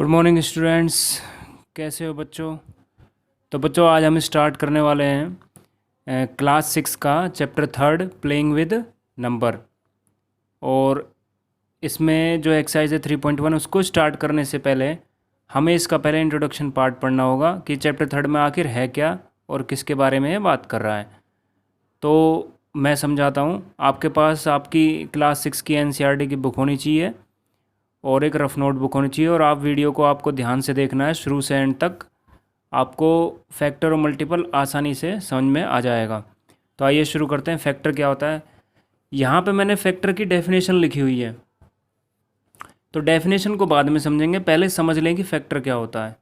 Good morning students. कैसे हो बच्चों? तो बच्चों आज हम स्टार्ट करने वाले हैं क्लास 6 का चैप्टर 3 प्लेइंग विद नंबर। और इसमें जो एक्सरसाइज है 3.1 उसको स्टार्ट करने से पहले हमें इसका पहले इंट्रोडक्शन पार्ट पढ़ना होगा कि चैप्टर 3 में आखिर है क्या और किसके बारे में ये बात कर रहा है। तो मैं समझाता हूँ। आपके पास आपकी क्लास 6 की एनसीईआरटी की बुक होनी चाहिए और एक रफ नोटबुक होनी चाहिए, और आप वीडियो को आपको ध्यान से देखना है शुरू से एंड तक। आपको फैक्टर और मल्टीपल आसानी से समझ में आ जाएगा। तो आइए शुरू करते हैं। फैक्टर क्या होता है? यहाँ पे मैंने फैक्टर की डेफिनेशन लिखी हुई है, तो डेफिनेशन को बाद में समझेंगे, पहले समझ लें कि फैक्टर क्या होता है।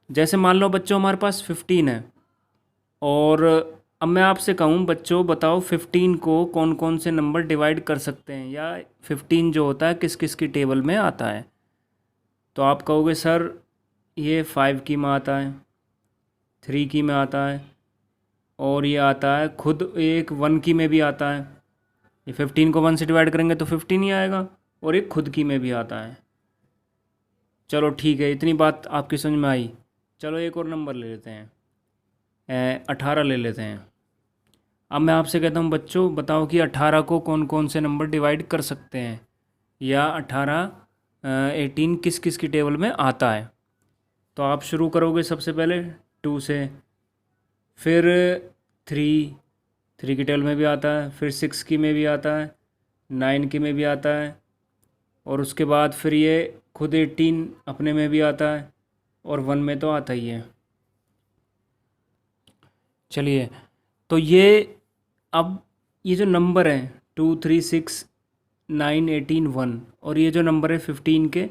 जैसे मान लो बच्चों हमारे पास 15 है, और अब मैं आपसे कहूँ बच्चों बताओ 15 को कौन कौन से नंबर डिवाइड कर सकते हैं, या 15 जो होता है किस किस की टेबल में आता है। तो आप कहोगे सर ये 5 की में आता है, 3 की में आता है, और ये आता है खुद एक 1 की में भी आता है। ये 15 को 1 से डिवाइड करेंगे तो 15 ही आएगा, और एक खुद की में भी आता है। चलो ठीक है, इतनी बात आपकी समझ में आई। चलो एक और नंबर ले लेते हैं, 18 ले लेते हैं। अब मैं आपसे कहता हूँ बच्चों बताओ कि 18 को कौन कौन से नंबर डिवाइड कर सकते हैं, या 18 18 किस किस की टेबल में आता है। तो आप शुरू करोगे सबसे पहले 2 से, फिर 3 3 की टेबल में भी आता है, फिर 6 की में भी आता है, 9 की में भी आता है, और उसके बाद फिर ये खुद 18 अपने में भी आता है, और 1 में तो आता ही है। चलिए, तो ये अब ये जो नंबर हैं 2 3 6 9 18 1, और ये जो नंबर है 15 के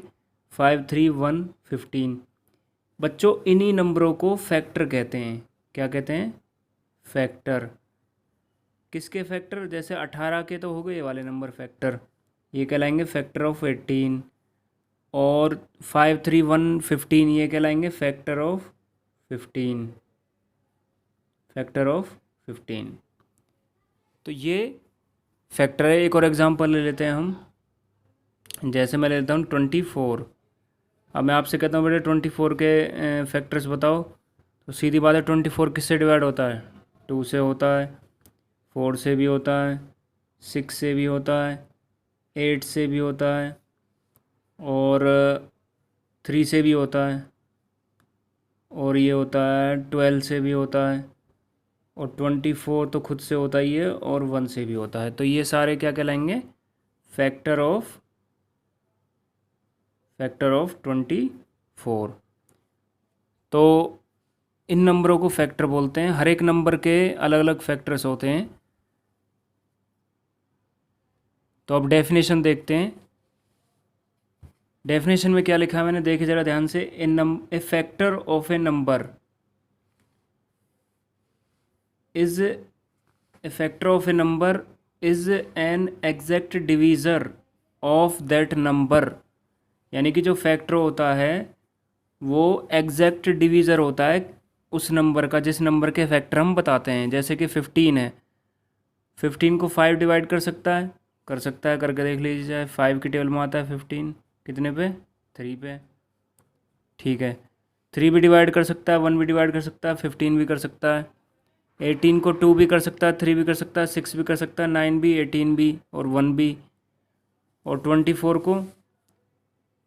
5 3 1 15, बच्चों इन्हीं नंबरों को फैक्टर कहते हैं। क्या कहते हैं? फैक्टर। किसके फैक्टर? जैसे 18 के तो हो गए ये वाले नंबर फैक्टर, ये कहलाएंगे फैक्टर ऑफ 18, और 5 3 1 15 ये कहलाएंगे फैक्टर ऑफ 15, फैक्टर ऑफ 15। तो ये फैक्टर है। एक और एग्जांपल ले लेते हैं हम। जैसे मैं ले लेता हूँ 24। अब मैं आपसे कहता हूँ बेटे 24 के फैक्टर्स बताओ, तो सीधी बात है 24 किससे डिवाइड होता है? 2 से होता है, 4 से भी होता है, 6 से भी होता है, 8 से भी होता है, और 3 से भी होता है, और ये होता है 12 से भी होता है, और 24 तो खुद से होता ही है, और 1 से भी होता है। तो ये सारे क्या कहलाएंगे? Factor of 24। तो इन नंबरों को फैक्टर बोलते हैं। हर एक नंबर के अलग अलग फैक्टर्स होते हैं। तो अब डेफिनेशन देखते हैं। डेफिनेशन में क्या लिखा है मैंने, देखिए ज़रा ध्यान से। A factor of a number is a factor of a number is an exact divisor of that number. यानी कि जो फैक्टर होता है वो एग्जैक्ट डिवीज़र होता है उस नंबर का जिस नंबर के फैक्टर हम बताते हैं। जैसे कि 15 है, 15 को 5 डिवाइड कर सकता है? कर सकता है, करके देख लीजिए। 5 की टेबल में आता है 15, कितने पे? 3 पे। ठीक है, 3 भी डिवाइड कर सकता है, 1 भी डिवाइड कर सकता है, 15 भी कर सकता है, 18 को 2 भी कर सकता है, 3 भी कर सकता है, 6 भी कर सकता है, 9 भी, 18 भी, और 1 भी। और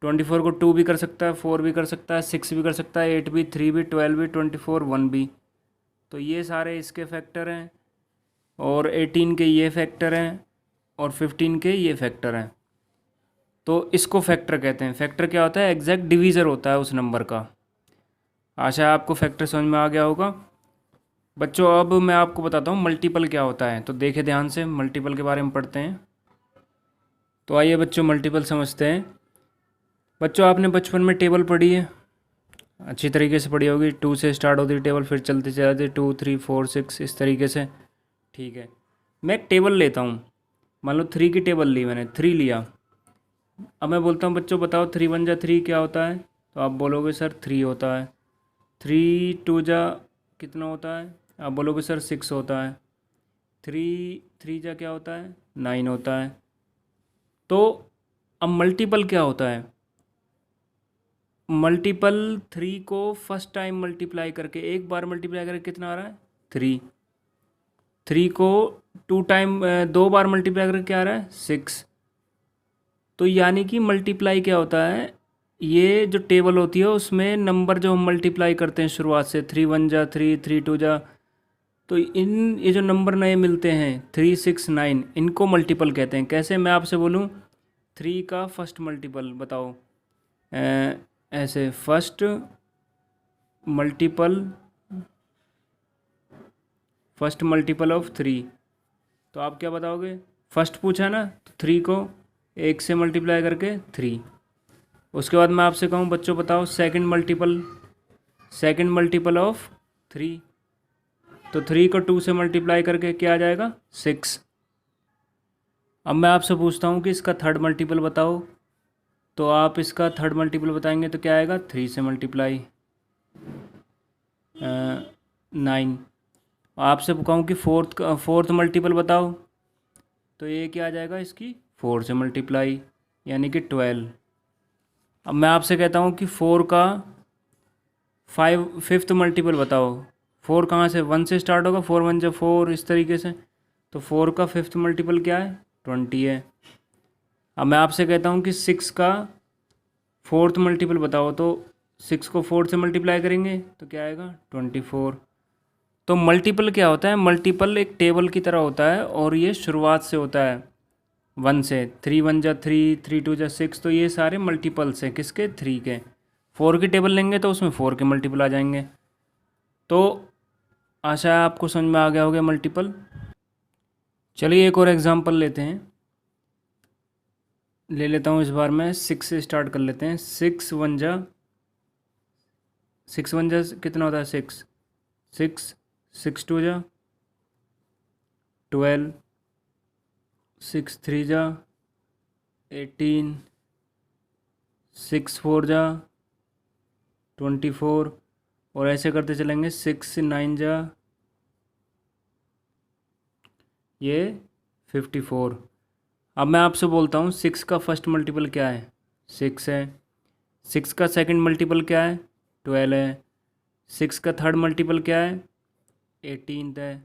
24 को 2 भी कर सकता है, 4 भी कर सकता है, 6 भी कर सकता है, 8 भी, 3 भी, 12 भी, 24, 1 भी। तो ये सारे इसके फैक्टर हैं, और 18 के ये फैक्टर हैं, और 15 के ये फैक्टर हैं। तो इसको फैक्टर कहते हैं। फैक्टर क्या होता है? एग्जैक्ट डिवीज़र होता है उस नंबर का। आशा है आपको फैक्टर समझ में आ गया होगा। बच्चों अब मैं आपको बताता हूँ मल्टीपल क्या होता है। तो देखे ध्यान से, मल्टीपल के बारे में पढ़ते हैं। तो आइए बच्चों मल्टीपल समझते हैं। बच्चों आपने बचपन में टेबल पढ़ी है, अच्छी तरीके से पढ़ी होगी। 2 से स्टार्ट होती है टेबल, फिर चलते चलाते 2 3 4 6 इस तरीके से। ठीक है, मैं एक टेबल लेता हूँ। मान लो 3 की टेबल ली मैंने, 3 लिया। अब मैं बोलता हूँ बच्चों बताओ 3 1 जा 3 क्या होता है? तो आप बोलोगे सर 3 होता है। 3 2 जा कितना होता है? आप बोलोगे सर 6 होता है। 3 3 जा क्या होता है? 9 होता है। तो अब मल्टीपल क्या होता है? मल्टीपल थ्री को फर्स्ट टाइम मल्टीप्लाई करके, एक बार मल्टीप्लाई करके कितना आ रहा है? थ्री। थ्री को टू टाइम, दो बार मल्टीप्लाई करके क्या आ रहा है? सिक्स। तो यानी कि मल्टीप्लाई क्या होता है, ये जो टेबल होती है उसमें नंबर जो हम मल्टीप्लाई करते हैं शुरुआत से, थ्री वन जा थ्री, थ्री टू जा, तो ये जो नंबर नए मिलते हैं 3, 6, 9, इनको मल्टीपल कहते हैं। कैसे, मैं आपसे बोलूँ थ्री का फर्स्ट मल्टीपल बताओ, ऐसे first multiple, first multiple of three, तो आप क्या बताओगे? फर्स्ट पूछा ना, तो थ्री को एक से मल्टीप्लाई करके थ्री। उसके बाद मैं आपसे कहूँ बच्चों बताओ second multiple, second multiple of three, तो थ्री को टू से मल्टीप्लाई करके क्या आ जाएगा? सिक्स। अब मैं आपसे पूछता हूँ कि इसका थर्ड मल्टीपल बताओ, तो आप इसका थर्ड मल्टीपल बताएंगे तो क्या आएगा? थ्री से मल्टीप्लाई 9। आपसे कहूँ कि फोर्थ मल्टीपल बताओ, तो ये क्या आ जाएगा इसकी? फोर से मल्टीप्लाई, यानी कि 12। अब मैं आपसे कहता हूँ कि फोर का फिफ्थ मल्टीपल बताओ। फोर कहाँ से? वन से स्टार्ट होगा, फोर वन जब फोर, इस तरीके से। तो फोर का फिफ्थ मल्टीपल क्या है? 20 है। अब मैं आपसे कहता हूँ कि सिक्स का फोर्थ मल्टीपल बताओ, तो सिक्स को फोर से मल्टीप्लाई करेंगे तो क्या आएगा? 24। तो मल्टीपल क्या होता है? मल्टीपल एक टेबल की तरह होता है और ये शुरुआत से होता है वन से। थ्री वन जा थ्री, थ्री टू जा सिक्स, तो ये सारे मल्टीपल्स हैं किसके? थ्री के। फोर की टेबल लेंगे तो उसमें फोर के मल्टीपल आ जाएंगे। तो आशा है आपको समझ में आ गया होगा मल्टीपल। चलिए एक और एग्जांपल लेते हैं, ले लेता हूँ इस बार मैं सिक्स से स्टार्ट कर लेते हैं। सिक्स वन जा कितना होता है? सिक्स। सिक्स, सिक्स टू जा 12, सिक्स थ्री जा 18, सिक्स फोर जा 24, और ऐसे करते चलेंगे। सिक्स नाइन जा ये 54। अब मैं आपसे बोलता हूँ सिक्स का फर्स्ट मल्टीपल क्या है? सिक्स है। सिक्स का सेकंड मल्टीपल क्या है? 12 है। सिक्स का थर्ड मल्टीपल क्या है? 18 है।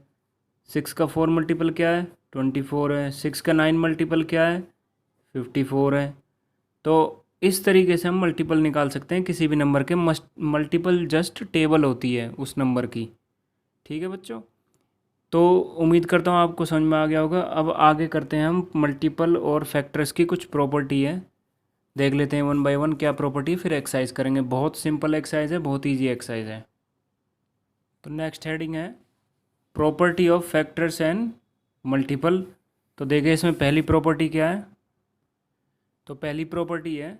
सिक्स का फोर मल्टीपल क्या है? 24 है। सिक्स का नाइन मल्टीपल क्या है? 54 है। तो इस तरीके से हम मल्टीपल निकाल सकते हैं किसी भी नंबर के। मल्टीपल जस्ट टेबल होती है उस नंबर की। ठीक है बच्चों, तो उम्मीद करता हूँ आपको समझ में आ गया होगा। अब आगे करते हैं हम मल्टीपल और फैक्टर्स की कुछ प्रॉपर्टी है, देख लेते हैं वन बाय वन क्या प्रॉपर्टी, फिर एक्सरसाइज करेंगे। बहुत सिंपल एक्सरसाइज है, बहुत ईजी एक्सरसाइज है। तो नेक्स्ट हेडिंग है property of factors and multiple. तो देखिए इसमें पहली प्रॉपर्टी क्या है। तो पहली प्रॉपर्टी है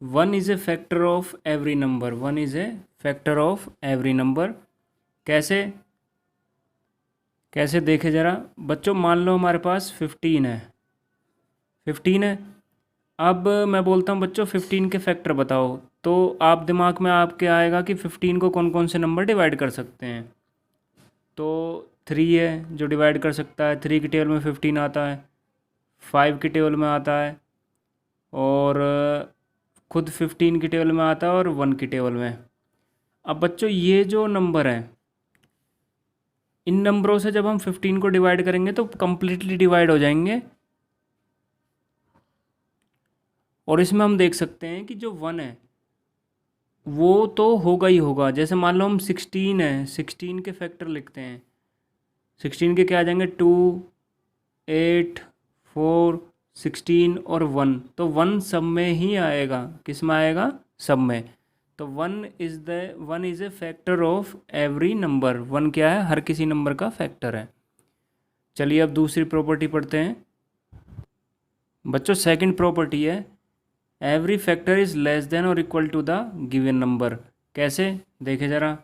one is a factor of every number. One is a factor of every number. कैसे? कैसे देखे ज़रा बच्चों, मान लो हमारे पास 15 है। 15 है। अब मैं बोलता हूँ बच्चों 15 के फैक्टर बताओ, तो आप दिमाग में आपके आएगा कि 15 को कौन कौन से नंबर डिवाइड कर सकते हैं। तो थ्री है जो डिवाइड कर सकता है, थ्री की टेबल में 15 आता है, फाइव की टेबल में आता है, और खुद 15 की टेबल में आता है, और वन की टेबल में। अब बच्चों ये जो नंबर है, इन नंबरों से जब हम 15 को डिवाइड करेंगे तो कम्प्लीटली डिवाइड हो जाएंगे। और इसमें हम देख सकते हैं कि जो वन है वो तो होगा ही होगा। जैसे मान लो हम 16 है, 16 के फैक्टर लिखते हैं। 16 के क्या आ जाएंगे? 2, 8, 4, 16 और वन। तो वन सब में ही आएगा। किस में आएगा? सब में। तो one is a factor of every number. One क्या है? हर किसी नंबर का फैक्टर है। चलिए अब दूसरी प्रॉपर्टी पढ़ते हैं बच्चों। सेकंड प्रॉपर्टी है every factor is less than और equal to the given number. कैसे देखे ज़रा।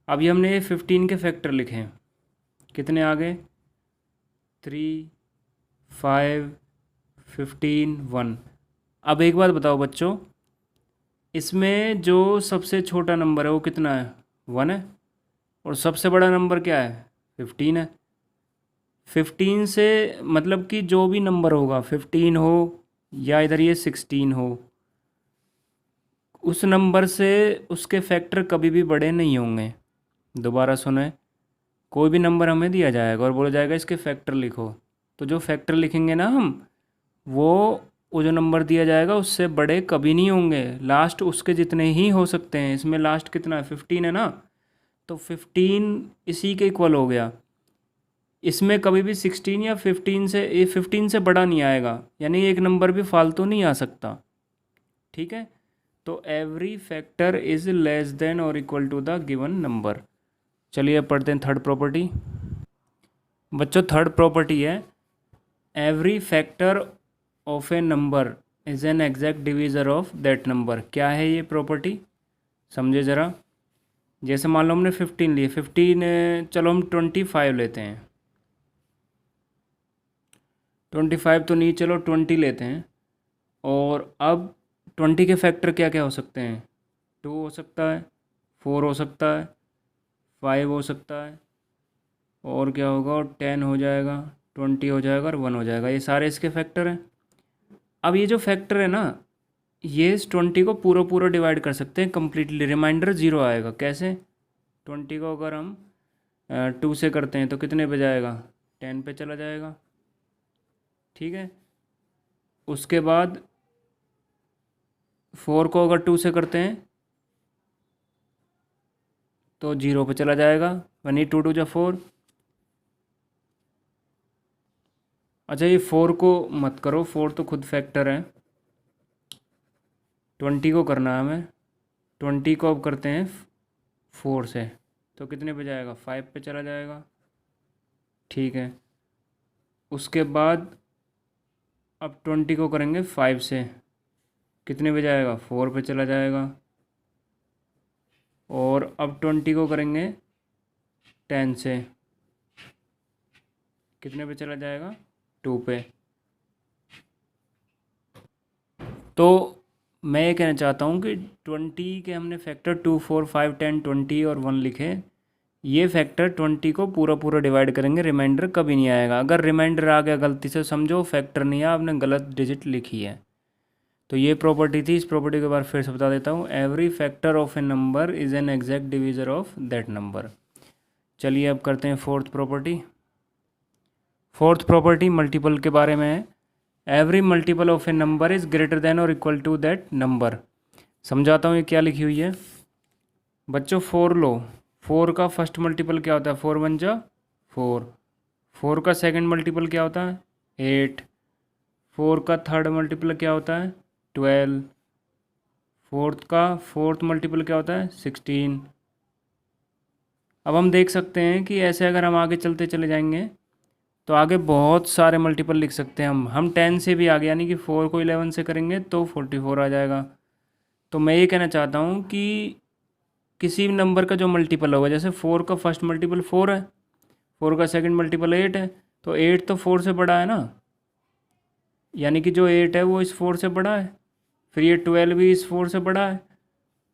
अभी हमने ये 15 के फैक्टर लिखे हैं, कितने आ गए? 3, 5, 15, 1। अब एक बात बताओ बच्चों, इसमें जो सबसे छोटा नंबर है वो कितना है? 1 है। और सबसे बड़ा नंबर क्या है? 15 है। 15 से मतलब कि जो भी नंबर होगा, 15 हो या इधर ये 16 हो, उस नंबर से उसके फैक्टर कभी भी बड़े नहीं होंगे। दोबारा सुने, कोई भी नंबर हमें दिया जाएगा और बोला जाएगा इसके फैक्टर लिखो, तो जो फैक्टर लिखेंगे ना हम, वो जो नंबर दिया जाएगा उससे बड़े कभी नहीं होंगे, लास्ट उसके जितने ही हो सकते हैं। इसमें लास्ट कितना है, 15 है ना, तो 15 इसी के इक्वल हो गया। इसमें कभी भी 16 या 15 से बड़ा नहीं आएगा, यानी एक नंबर भी फालतू नहीं आ सकता। ठीक है, तो every factor is less than और equal to the given number. चलिए अब पढ़ते हैं थर्ड प्रॉपर्टी। बच्चों थर्ड प्रॉपर्टी है every factor of a number is an exact divisor of that number. क्या है ये प्रॉपर्टी, समझे ज़रा। जैसे मान लो हमने 15 लिए, 15 चलो हम 25 लेते हैं, 25 तो नहीं, चलो 20 लेते हैं। और अब 20 के फैक्टर क्या क्या हो सकते हैं, 2 हो सकता है, 4 हो सकता है, 5 हो सकता है, और क्या होगा, और 10 हो जाएगा, 20 हो जाएगा और 1 हो जाएगा। ये सारे इसके फैक्टर हैं। अब ये जो फैक्टर है ना, ये इस 20 को पूरा पूरा डिवाइड कर सकते हैं कम्प्लीटली, रिमाइंडर 0 आएगा। कैसे, 20 को अगर हम 2 से करते हैं तो कितने पे जाएगा, 10 पे चला जाएगा। ठीक है, उसके बाद 4 को अगर 2 से करते हैं तो 0 पे चला जाएगा, 1 2 2 जा 4। अच्छा ये 4 को मत करो, 4 तो खुद फैक्टर है, 20 को करना है हमें। 20 को अब करते हैं 4 से, तो कितने पे जाएगा, 5 पे चला जाएगा। ठीक है, उसके बाद अब 20 को करेंगे 5 से, कितने पे जाएगा, 4 पे चला जाएगा। और अब 20 को करेंगे 10 से, कितने पे चला जाएगा, 2 पे। तो मैं ये कहना चाहता हूँ कि 20 के हमने फैक्टर 2 4 5 10 20 और 1 लिखे। ये फैक्टर 20 को पूरा पूरा डिवाइड करेंगे, रिमाइंडर कभी नहीं आएगा। अगर रिमाइंडर आ गया गलती से, समझो फैक्टर नहीं है, आपने गलत डिजिट लिखी है। तो ये प्रॉपर्टी थी। इस प्रॉपर्टी के बारे फिर से बता देता हूँ, every factor of a number is an exact divisor of that number. चलिए अब करते हैं fourth property. Fourth property multiple के बारे में है। Every multiple of a number is greater than और इक्वल टू दैट नंबर। समझाता हूँ ये क्या लिखी हुई है। बच्चों 4 लो, 4 का फर्स्ट मल्टीपल क्या होता है, 4 1 जा 4। 4 का सेकंड मल्टीपल क्या होता है, 8। 4 का थर्ड मल्टीपल क्या होता है, 12। फोर्थ का फोर्थ मल्टीपल क्या होता है, 16। अब हम देख सकते हैं कि ऐसे अगर हम आगे चलते चले जाएंगे तो आगे बहुत सारे मल्टीपल लिख सकते हैं हम 10 से भी आगे, यानी कि 4 को 11 से करेंगे तो 44 आ जाएगा। तो मैं ये कहना चाहता हूँ कि किसी भी नंबर का जो मल्टीपल होगा, जैसे 4 का फर्स्ट मल्टीपल 4 है, 4 का सेकंड मल्टीपल 8 है, तो 8 तो 4 से बड़ा है ना, यानी कि जो 8 है वो इस 4 से बड़ा है। फिर ये 12 भी इस 4 से बड़ा है।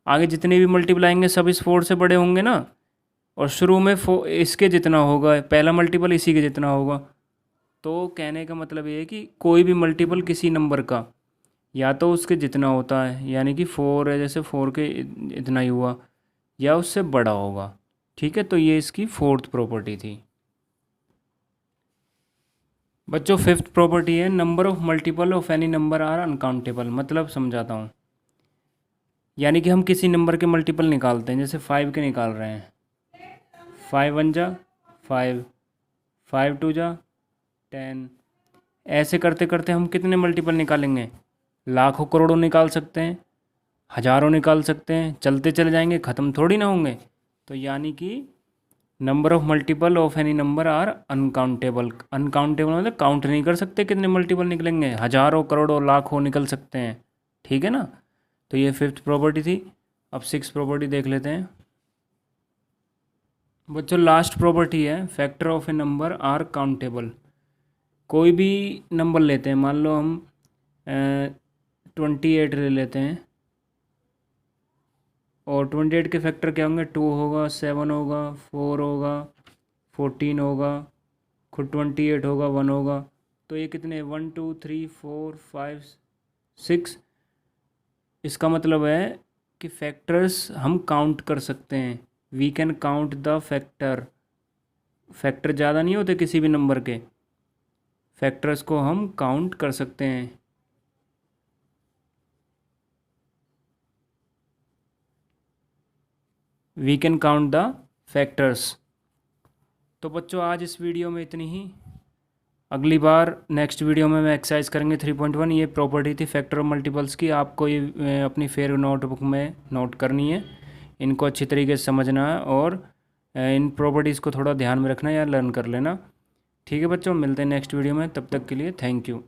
आगे जितने भी मल्टीपल आएंगे सब इस 4 से बड़े होंगे ना। और शुरू में इसके जितना होगा, पहला मल्टीपल इसी के जितना होगा। तो कहने का मतलब ये है कि कोई भी मल्टीपल किसी नंबर का या तो उसके जितना होता है, यानी कि 4 है, जैसे 4 के इतना ही हुआ, या उससे बड़ा होगा। ठीक है, तो ये इसकी फोर्थ प्रॉपर्टी थी। बच्चों फिफ्थ प्रॉपर्टी है number of multiple of any number are uncountable. मतलब समझाता हूँ, यानी कि हम किसी नंबर के मल्टीपल निकालते हैं, जैसे 5 के निकाल रहे हैं, 5 1 जा 5, 5 2 जा 10। ऐसे करते करते हम कितने मल्टीपल निकालेंगे, लाखों करोड़ों निकाल सकते हैं, हज़ारों निकाल सकते हैं, चलते चले जाएंगे, ख़त्म थोड़ी ना होंगे। तो यानी कि number of multiple of any number are uncountable. Uncountable मतलब काउंट नहीं कर सकते कितने मल्टीपल निकलेंगे, हज़ारों करोड़ों लाखों निकल सकते हैं। ठीक है ना, तो ये फिफ्थ प्रॉपर्टी थी। अब सिक्स प्रॉपर्टी देख लेते हैं। बच्चों लास्ट प्रॉपर्टी है factor of a number are countable. कोई भी नंबर लेते हैं, मान लो हम 28 ले लेते हैं, और 28 के फैक्टर क्या होंगे, 2 होगा, 7 होगा, 4 होगा, 14 होगा, खुद 28 होगा, 1 होगा। तो ये कितने, 1 2 3 4 5 6। इसका मतलब है कि फैक्टर्स हम काउंट कर सकते हैं। We can count the factor. Factor ज़्यादा नहीं होते किसी भी नंबर के, फैक्टर्स को हम काउंट कर सकते हैं। We can count the factors. तो बच्चों आज इस वीडियो में इतनी ही। अगली बार नेक्स्ट वीडियो में मैं एक्सरसाइज करेंगे 3.1। ये प्रॉपर्टी थी फैक्टर और मल्टीपल्स की, आपको ये अपनी फेयर नोटबुक में नोट करनी है। इनको अच्छी तरीके से समझना है और इन प्रॉपर्टीज़ को थोड़ा ध्यान में रखना या लर्न कर लेना। ठीक है बच्चों, मिलते हैं नेक्स्ट वीडियो में, तब तक के लिए थैंक यू।